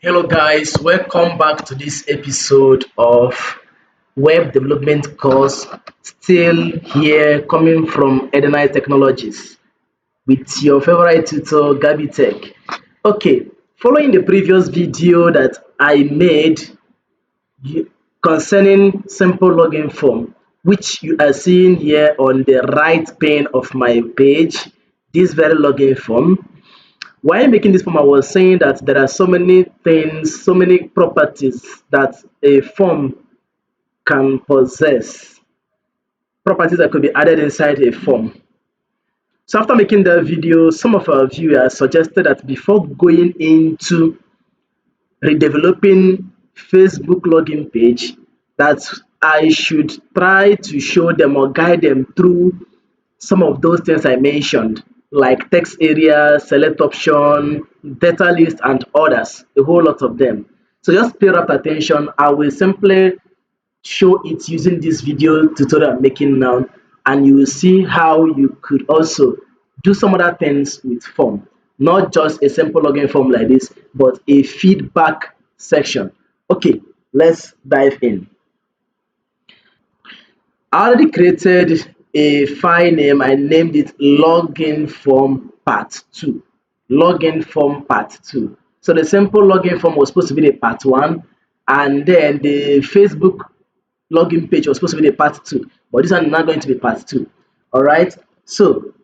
Hello guys, welcome back to this episode of web development course. Still here coming from Edenite Technologies with your favorite tutor Gabi Tech. Okay, following the previous video that I made concerning simple login form, which you are seeing here on the right pane of my page, this very login form. While making this form, I was saying that there are so many things, so many properties that a form can possess, properties that could be added inside a form. So after making that video, some of our viewers suggested that before going into redeveloping Facebook login page, that I should try to show them or guide them through some of those things I mentioned, like text area, select option, data list, and others, a whole lot of them. So just pay rapt attention. I will simply show it using this video tutorial I'm making now, and you will see how you could also do some other things with form, not just a simple login form like this, but a feedback section. Okay, let's dive in. I already created a file name. I named it login form part 2. Login form part 2. So the simple login form was supposed to be the part 1, and then the Facebook login page was supposed to be the part 2. But this one is not going to be part 2. Alright. So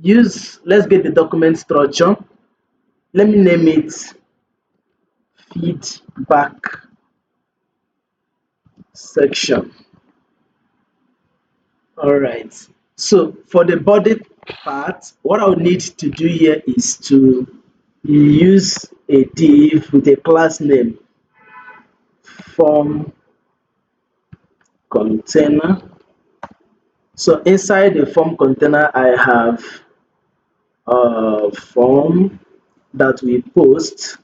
let's get the document structure. Let me name it feedback section. All right. So for the body part, what I would need to do here is to use a div with a class name form container. So inside the form container, I have a form that we post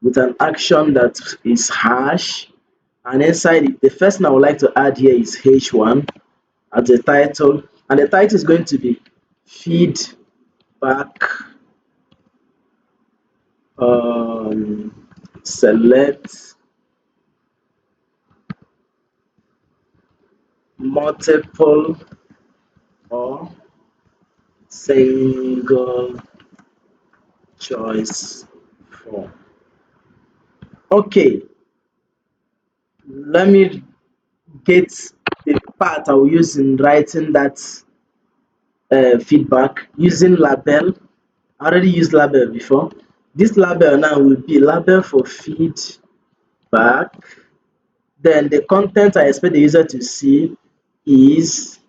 with an action that is hash. And inside it, the first thing I would like to add here is h1 as the title. And the title is going to be feedback select multiple or single choice form. Okay, let me get the part I will use in writing that feedback using label. I already used label before. This label now will be label for feedback. Then the content I expect the user to see is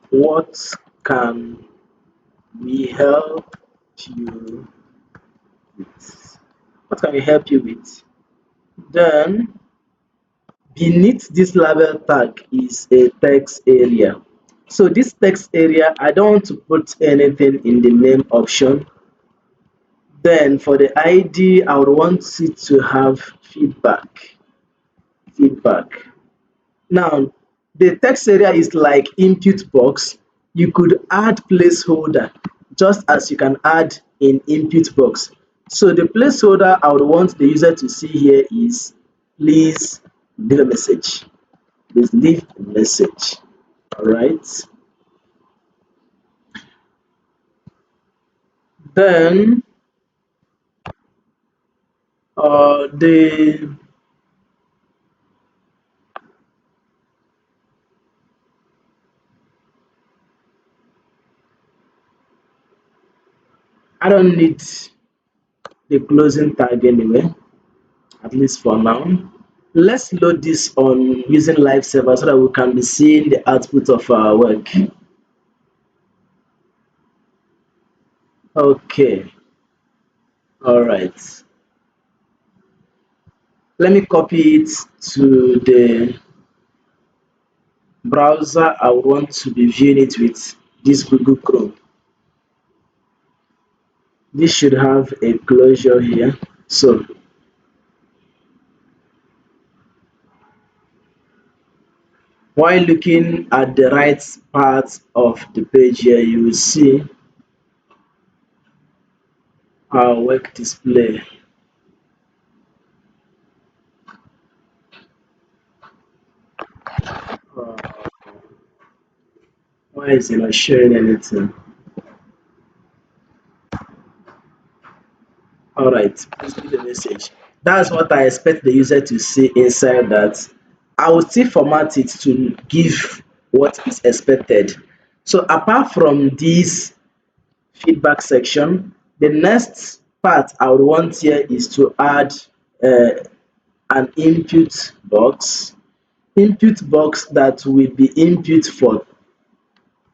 what can we help you with? What can we help you with? Then beneath this label tag is a text area. So this text area, I don't want to put anything in the name option. Then for the ID, I would want it to have feedback. Feedback. Now, the text area is like input box. You could add placeholder just as you can add in input box. So the placeholder I would want the user to see here is please leave a message. Please leave a message. All right. Then the I don't need the closing tag anyway, at least for now. Let's load this on using live server so that we can be seeing the output of our work. Okay, all right. Let me copy it to the browser I want to be viewing it with, this Google Chrome. This should have a closure here. So while looking at the right part of the page here, you will see our work display. Uh, why is it not showing anything? All right, please leave a message. That's what I expect the user to see inside that. I will still format it to give what is expected. So apart from this feedback section, the next part I would want here is to add uh, an input box that will be input for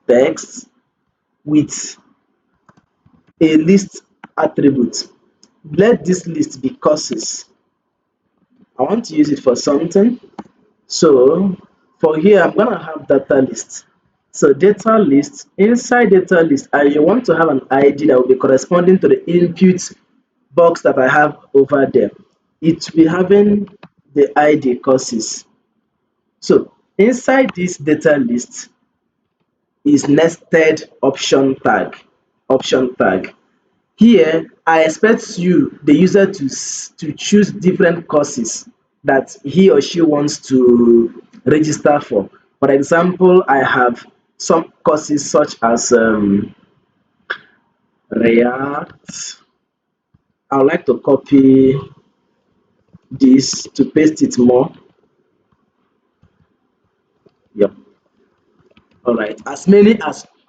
text with a list attribute. Let this list be courses. I want to use it for something. So for here, I'm gonna have data list. So data list, inside data list, I want to have an ID that will be corresponding to the input box that I have over there. It will be having the ID courses. So inside this data list is nested option tag. Here, I expect you, the user, to choose different courses that he or she wants to register for. For example, I have some courses such as React. I would like to copy this to paste it more. Yep. All right. As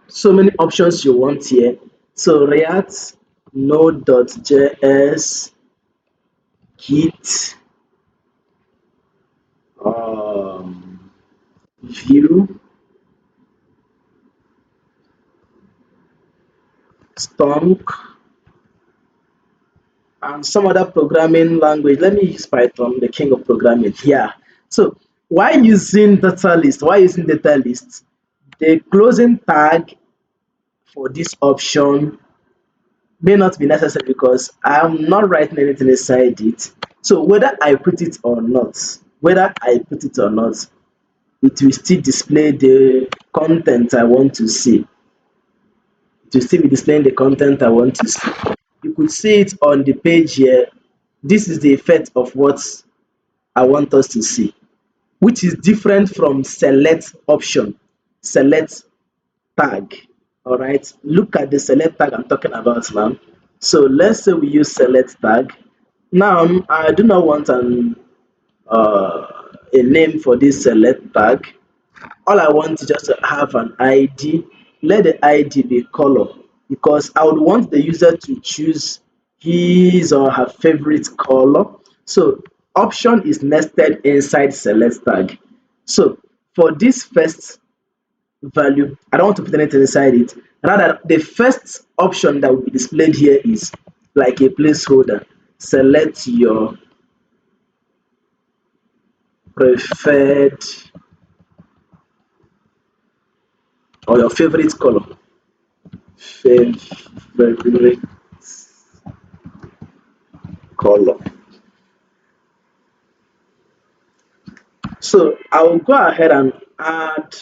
so many options you want here. So React, Node.js, Git, um, Vue, Stunk, and some other programming language. Let me use Python, the king of programming. Yeah. So why using data list? Why using data list? The closing tag for this option may not be necessary because I'm not writing anything inside it. So whether I put it or not, it will still display the content I want to see. It will still be displaying the content I want to see. You could see it on the page here. This is the effect of what I want us to see, which is different from select option, select tag. All right, look at the select tag I'm talking about now. So let's say we use select tag. Now I do not want a name for this select tag. All I want is just to have an ID. Let the ID be color because I would want the user to choose his or her favorite color. So option is nested inside select tag. So for this first value, I don't want to put anything inside it. Rather, the first option that will be displayed here is like a placeholder. Select your preferred or your favorite color. Favorite color. So I will go ahead and add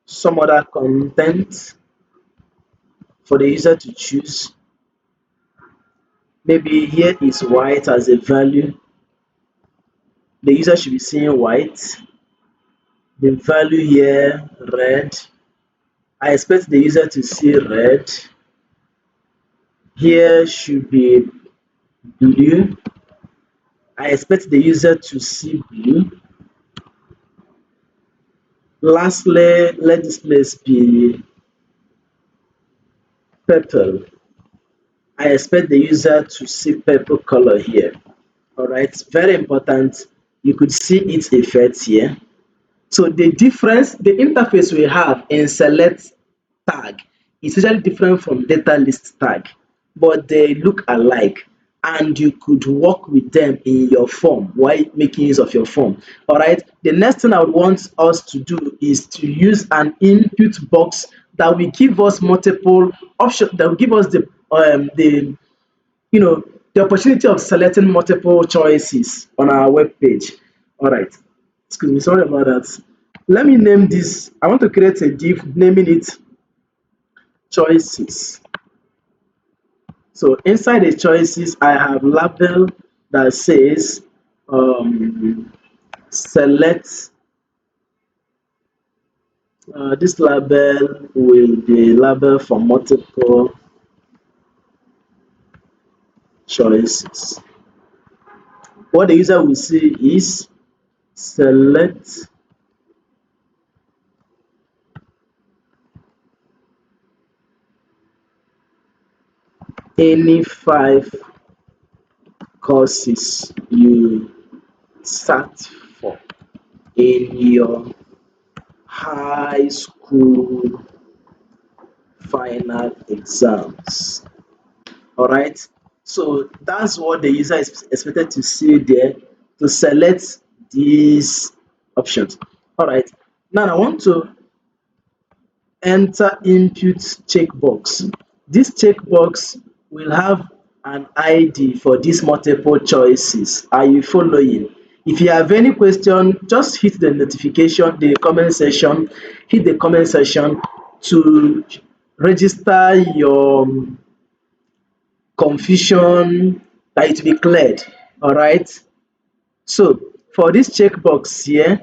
some other content for the user to choose. Maybe here is white as a value. The user should be seeing white. The value here, red. I expect the user to see red. Here should be blue. I expect the user to see blue. Lastly, let this place be purple. I expect the user to see purple color here. All right, very important. You could see its effects here. So the difference, the interface we have in select tag is usually different from data list tag, but they look alike and you could work with them in your form while making use of your form. All right, the next thing I would want us to do is to use an input box that will give us multiple options, that will give us the you know the opportunity of selecting multiple choices on our web page. All right, excuse me, sorry about that. Let me name this. I want to create a div naming it choices. So inside the choices, I have label that says select. This label will be label for multiple choices. What the user will see is select any 5 courses you sat for in your high school final exams. All right. So that's what the user is expected to see there to select these options. All right. Now I want to enter input checkbox. This checkbox will have an ID for these multiple choices. Are you following? If you have any question, just hit the notification, the comment section, hit the comment section to register your confusion that it will be cleared. All right. So for this checkbox here,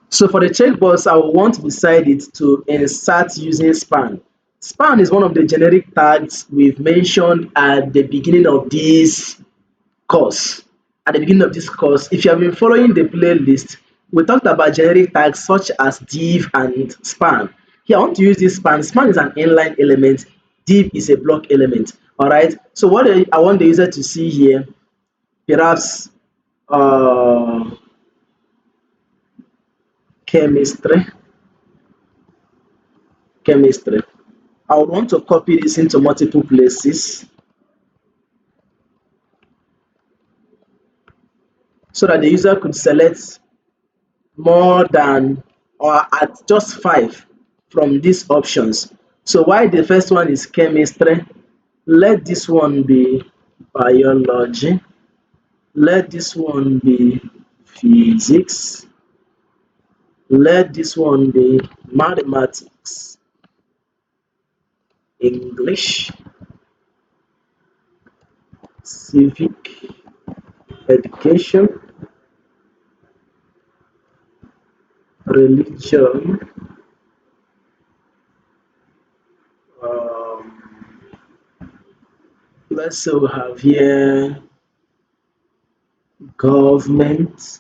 so for the checkbox, I will want beside it to insert using span. Span is one of the generic tags we've mentioned at the beginning of this course. At the beginning of this course, if you have been following the playlist, we talked about generic tags such as div and span. Here, I want to use this span. Span is an inline element. Div is a block element. All right. So what I want the user to see here, perhaps uh, chemistry. Chemistry. I would want to copy this into multiple places so that the user could select more than or at just 5 from these options. So while the first one is chemistry, let this one be biology, let this one be physics, let this one be mathematics, English, civic education, religion, um, let's say we have here government,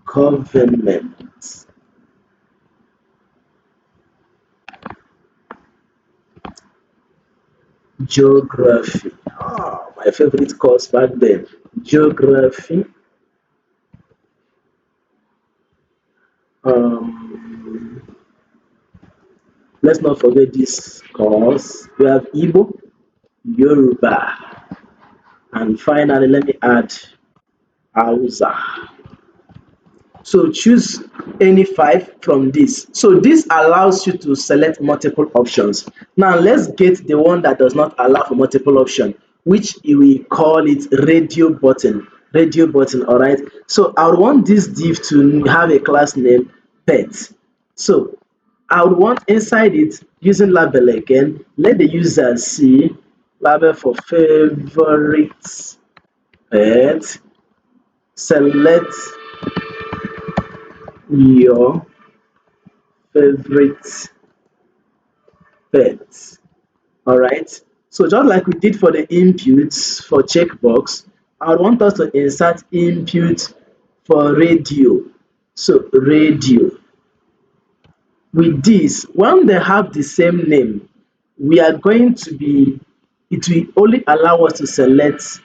government, geography. Ah, my favorite course back then. Geography. Um, let's not forget this course. We have Igbo, Yoruba, and finally, let me add Hausa. So choose any 5 from this. So this allows you to select multiple options. Now let's get the one that does not allow for multiple option, which we call it radio button. Radio button, all right. So I would want this div to have a class name pet. So I would want inside it using label again. Let the user see label for favorite pet. Select your favorite pet. All right. So just like we did for the inputs for checkbox, I want us to insert input for radio. So radio. With this, when they have the same name, we are going to be, it will only allow us to select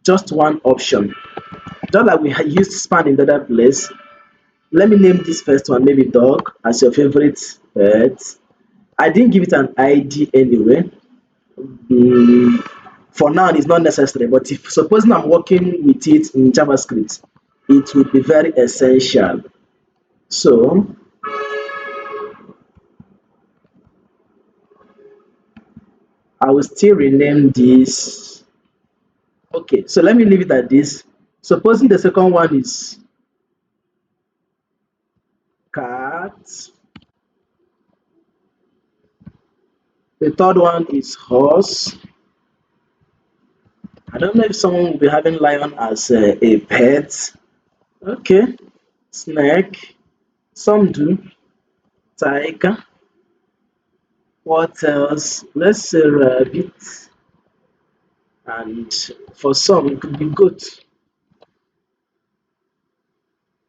just one option. Just like we used span in the other place, let me name this first one, maybe dog as your favorite pet. I didn't give it an ID anyway. Mm, for now, it's not necessary, but if supposing I'm working with it in JavaScript, it would be very essential. So I will still rename this. Okay, so let me leave it at this. Supposing the second one is cat. The third one is horse. I don't know if someone will be having lion as a pet. Okay, snake. Some do. Tiger. What else? Let's say rabbit. And for some, it could be goat.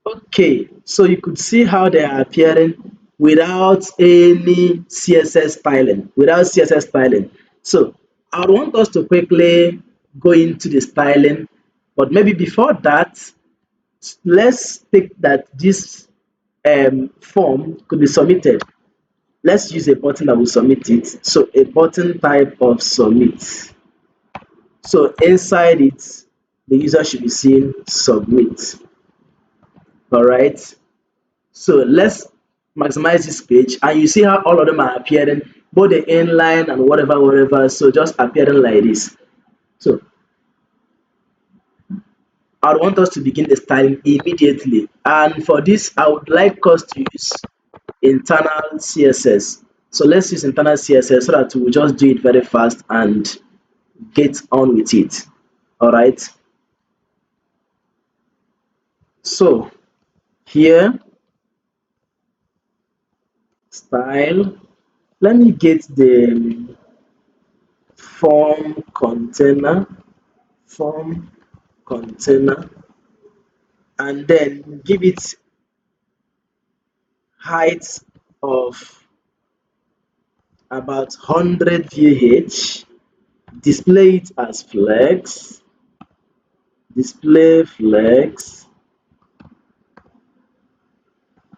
Okay, so you could see how they are appearing without any CSS styling. Without CSS styling. So I would want us to quickly go into the styling, but maybe before that, let's take that this form could be submitted. Let's use a button that will submit it. So a button type of submit. So inside it, the user should be seeing submit. All right. So let's maximize this page, and you see how all of them are appearing, both the inline and whatever. So just appearing like this. So I want us to begin the styling immediately. And for this, I would like us to use internal CSS. So let's use internal CSS so that we'll just do it very fast and get on with it. All right. So here, style. Let me get the form container, form container, and then give it height of about 100 VH. Display it as flex, display flex,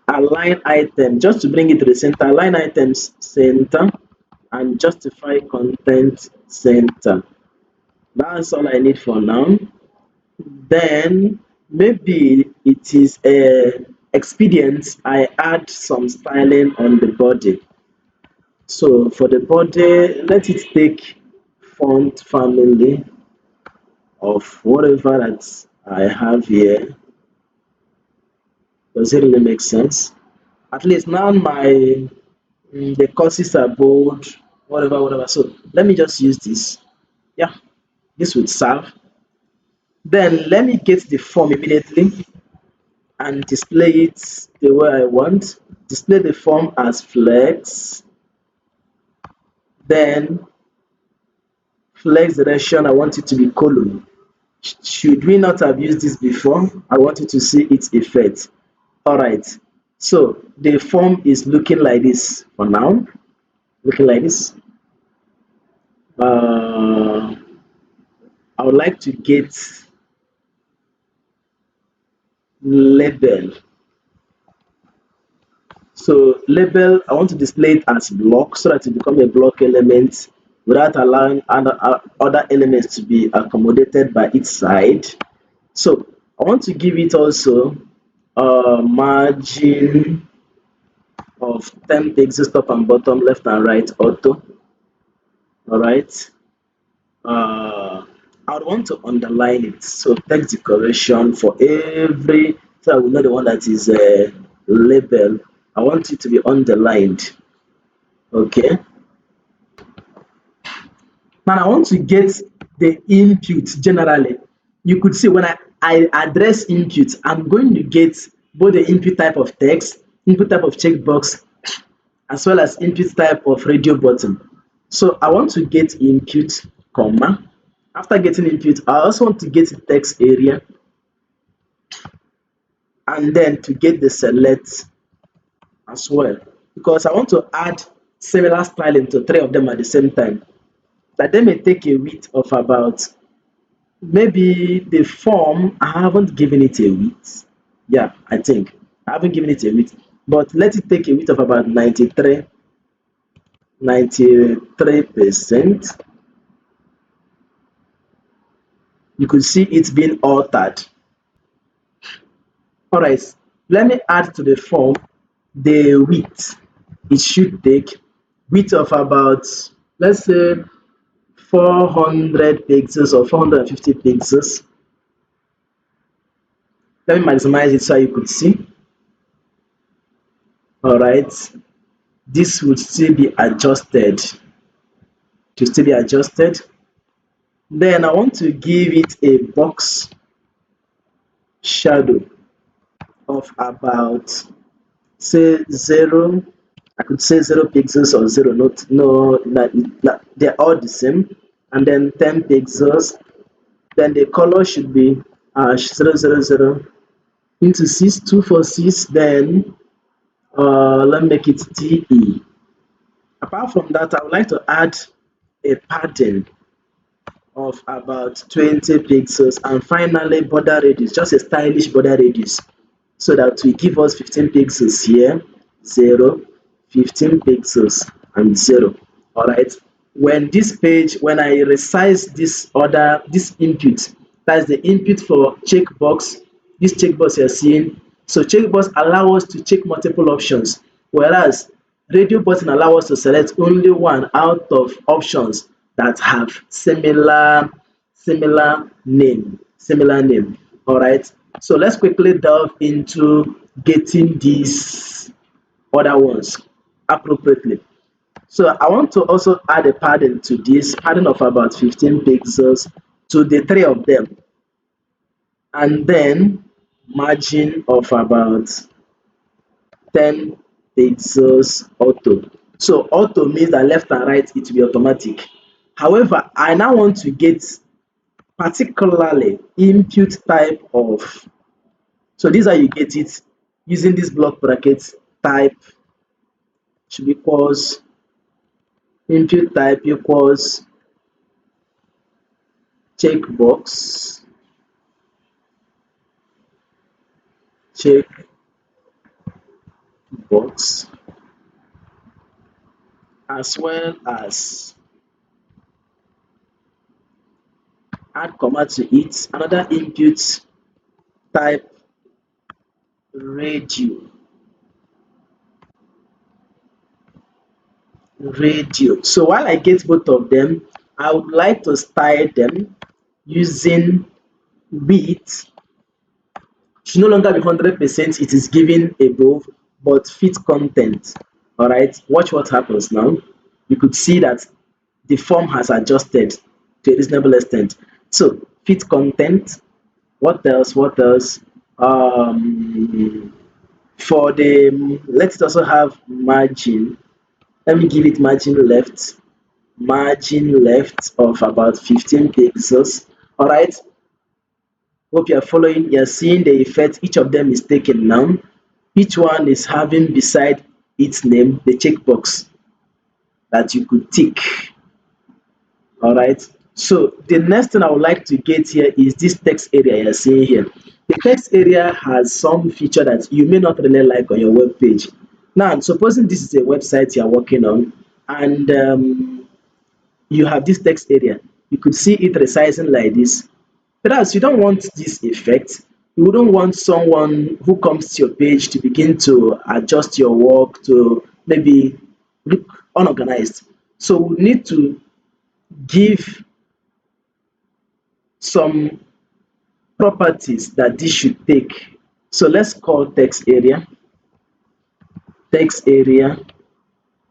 align item just to bring it to the center, align items center, and justify content center. That's all I need for now. Then maybe it is expedient I add some styling on the body. So for the body, let it take font family of whatever that I have here. Does it really make sense? At least now my the courses are bold, whatever. So let me just use this. Yeah, this would serve. Then let me get the form immediately and display it the way I want. Display the form as flex. Then flex direction, I want it to be column. Should we not have used this before? I want you to see its effect. All right. So the form is looking like this for now. Looking like this. I would like to get label. So label, I want to display it as block so that it become a block element without allowing other elements to be accommodated by its side. So I want to give it also a margin of 10 pixels top and bottom, left and right auto. All right. I would want to underline it. So text decoration for every, so I will know the one that is a label. I want it to be underlined. Okay. Now I want to get the input generally. You could see when I address input, I'm going to get both the input type of text, input type of checkbox, as well as input type of radio button. So I want to get input, comma. After getting input, I also want to get the text area, and then to get the select as well, because I want to add similar styling to three of them at the same time. That they may take a width of about, maybe the form, I haven't given it a width. Yeah, I think I haven't given it a width, but let it take a width of about 93%. You could see it's been altered. All right, let me add to the form the width. It should take width of about, let's say, 400 pixels or 450 pixels. Let me maximize it so you could see. All right, this would still be adjusted. to still be adjusted. Then I want to give it a box shadow of about, say, 0. I could say 0 pixels or 0, not no, they're all the same. And then 10 pixels. Then the color should be 000 into 6246. Then let's make it TE. Apart from that, I would like to add a pattern of about 20 pixels, and finally border radius, just a stylish border radius, so that will give us 15 pixels here, 0, 15 pixels, and 0. All right. When this page, when I resize this input, that's the input for checkbox, this checkbox you're seeing. So checkbox allow us to check multiple options, whereas radio button allow us to select only one out of options that have similar name. All right. So let's quickly delve into getting these other ones appropriately. So I want to also add a padding to this, padding of about 15 pixels to the three of them, and then margin of about 10 pixels auto. So auto means that left and right it will be automatic. However, I now want to get particularly input type of, so this is how you get it, using this block brackets. Type should equals, input type equals checkbox, checkbox, as well as add comma to it, another input type radio. So while I get both of them, I would like to style them using width should no longer be 100%, it is given above, but fit content. All right, watch what happens now. You could see that the form has adjusted to a reasonable extent. So fit content. What else? What else? For the, let's also have margin. Let me give it margin left of about 15 pixels. All right. Hope you are following. You're seeing the effect each of them is taken now. Each one is having beside its name the checkbox that you could tick. All right. So the next thing I would like to get here is this text area you're seeing here. The text area has some feature that you may not really like on your web page. Now, supposing this is a website you're working on, and you have this text area, you could see it resizing like this. Whereas you don't want this effect. You wouldn't want someone who comes to your page to begin to adjust your work to maybe look unorganized. So we need to give some properties that this should take. So let's call text area,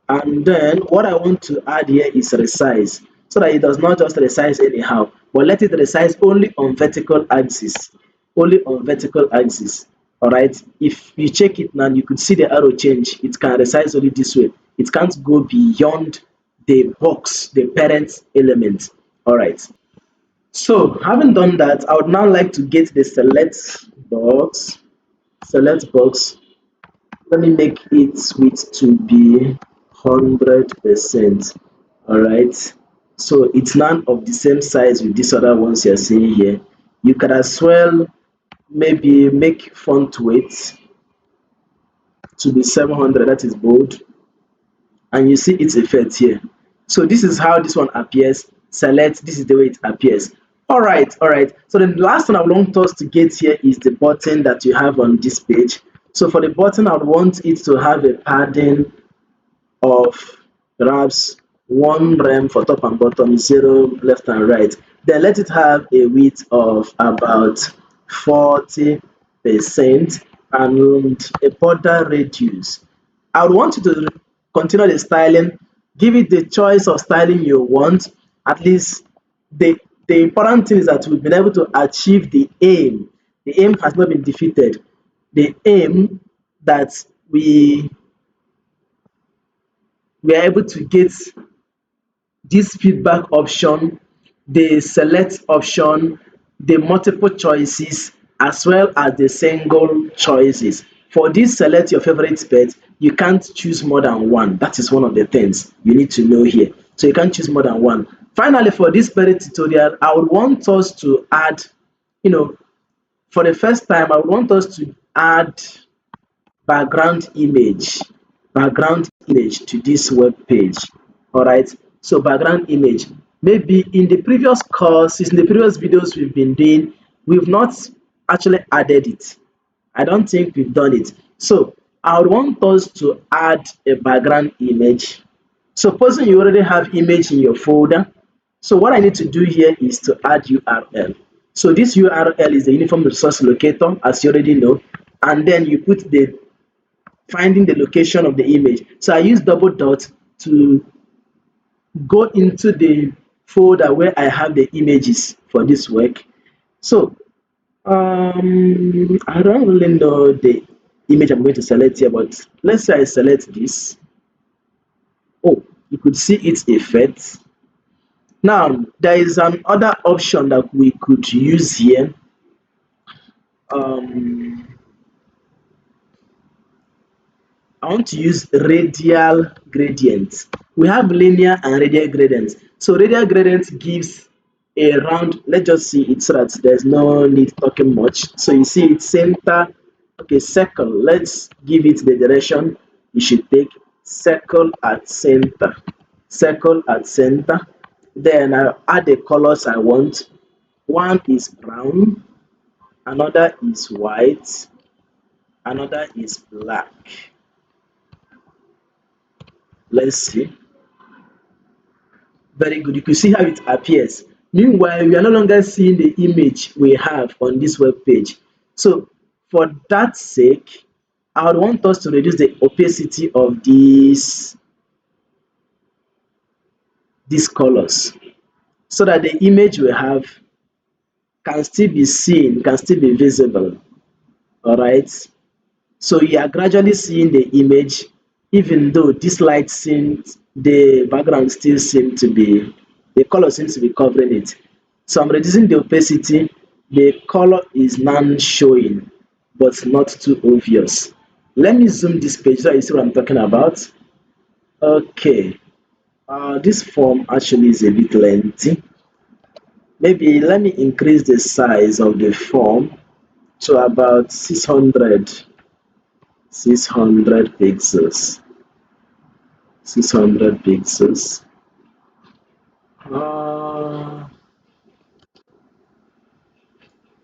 and then what I want to add here is resize, so that it does not just resize anyhow, but let it resize only on vertical axis, only on vertical axis. All right, if you check it now, you could see the arrow change. It can resize only this way, it can't go beyond the box, the parent element. All right, so having done that, I would now like to get the select box. Let me make its width to be 100%. All right, so it's none of the same size with these other ones you're seeing here. You can as well maybe make font weight to be 700, that is bold, and you see its effect here. So this is how this one appears. Select, this is the way it appears. All right, so the last one I want us to get here is the button that you have on this page. So for the button, I would want it to have a padding of perhaps 1 rem for top and bottom, 0 left and right. Then let it have a width of about 40% and a border radius. I would want you to continue the styling, Give it the choice of styling you want. At least the important thing is that we've been able to achieve the aim. The aim has not been defeated. The aim that we are able to get this feedback option, the select option, the multiple choices, as well as the single choices. For this select your favorite pet, you can't choose more than one. That is one of the things you need to know here. So you can't choose more than one. Finally, for this very tutorial, I would want us to add, for the first time, I would want us to add background image to this web page. All right, so background image, maybe in the previous courses, in the previous videos we've been doing, we've not actually added it. I don't think we've done it. So I would want us to add a background image. Supposing you already have image in your folder, so what I need to do here is to add URL. So this URL is the uniform resource locator, as you already know, and then you put the finding the location of the image. So I use double dot to go into the folder where I have the images for this work. So I don't really know the image I'm going to select here, but let's say I select this. Oh, you could see its effect. Now there is another option that we could use here. I want to use radial gradient. We have linear and radial gradients. So radial gradient gives a round, let's just see it so that there's no need talking much. So you see it's center, okay, circle. Let's give it the direction you should take. Circle at center. Circle at center. Then I'll add the colors I want. One is brown, another is white, another is black. Let's see. Very good. You can see how it appears. Meanwhile, we are no longer seeing the image we have on this web page. So for that sake, I would want us to reduce the opacity of these colors so that the image we have can still be seen, can still be visible. All right. So you are gradually seeing the image, even though this light seems, the background still seems to be, the color seems to be covering it. So I'm reducing the opacity. The color is now showing, but not too obvious. Let me zoom this page so you see what I'm talking about. Okay, this form actually is a bit lengthy. Maybe let me increase the size of the form to about 600 pixels. 600 pixels.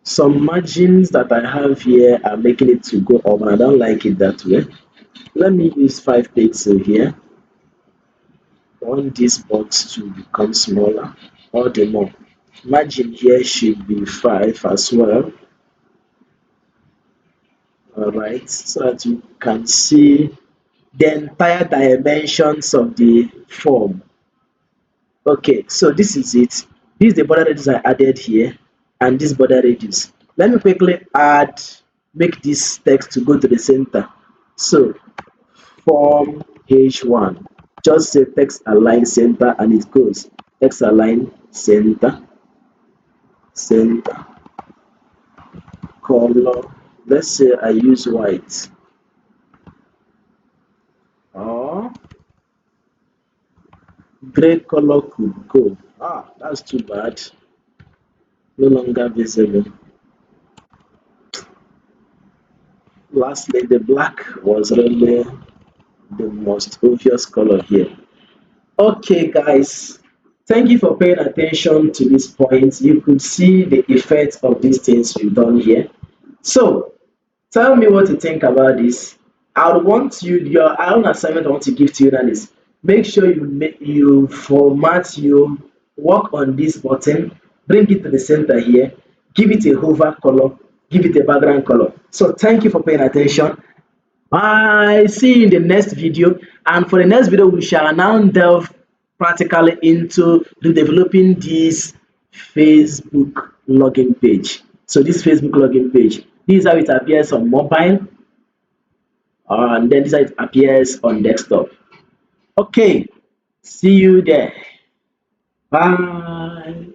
Some margins that I have here are making it to go up, and I don't like it that way. Let me use 5 pixels here. I want this box to become smaller, or the more. Margin here should be 5 as well. All right, so that you can see the entire dimensions of the form. Okay, so this is it. This is the border radius I added here, and this border radius. Let me quickly make this text to go to the center. So form H1, just say text align center, and it goes text align center, center, color. Let's say I use white, or gray color could go. That's too bad. No longer visible. Lastly, the black was really the most obvious color here. Okay, guys, thank you for paying attention to this point. You could see the effects of these things we've done here. So, tell me what you think about this. I would want your own assignment I want to give to you now is make sure you format, you work on this button, bring it to the center here, give it a hover color, give it a background color. So thank you for paying attention. I see you in the next video, and for the next video we shall now delve practically into developing this Facebook login page. So this Facebook login page, this is how it appears on mobile, and then this is how it appears on desktop. Okay, see you there. Bye.